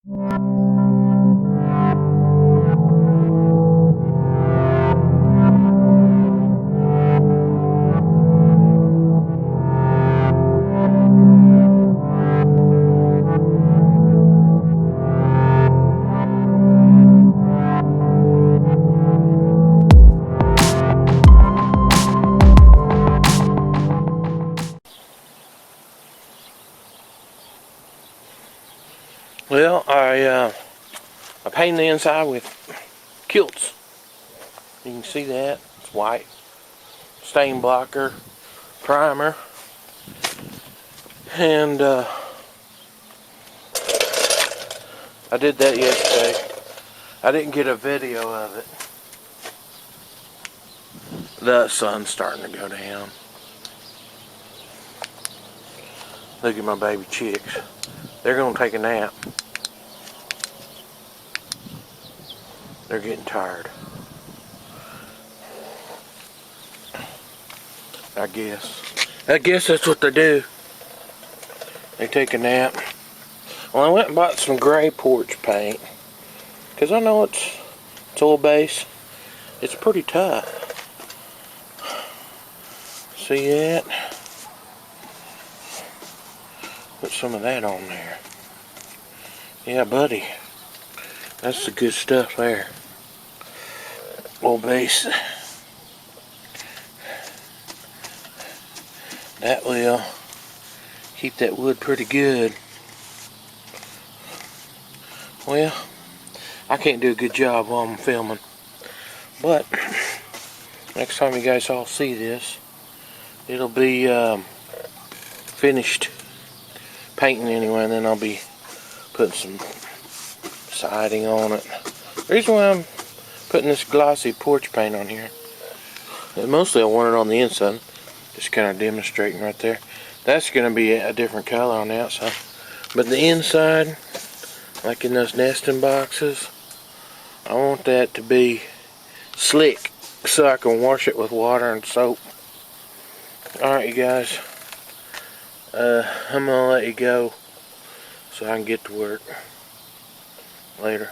Well, I painted the inside with Kilts. You can see that. It's white. Stain blocker, primer. And I did that yesterday. I didn't get a video of it. The sun's starting to go down. Look at my baby chicks. They're going to take a nap. They're getting tired. I guess that's what they do. They take a nap. Well, I went and bought some gray porch paint. Because I know it's oil base. It's pretty tough. See that? Put some of that on there. Yeah, buddy. That's the good stuff there. Oil base. That will keep that wood pretty good. Well, I can't do a good job while I'm filming. But next time you guys all see this, it'll be finished painting anyway, and then I'll be putting some siding on it. The reason why I'm putting this glossy porch paint on here, and mostly I want it on the inside, just kind of demonstrating right there. That's going to be a different color on the outside, but the inside, like in those nesting boxes, I want that to be slick so I can wash it with water and soap. Alright, you guys, I'm going to let you go so I can get to work later.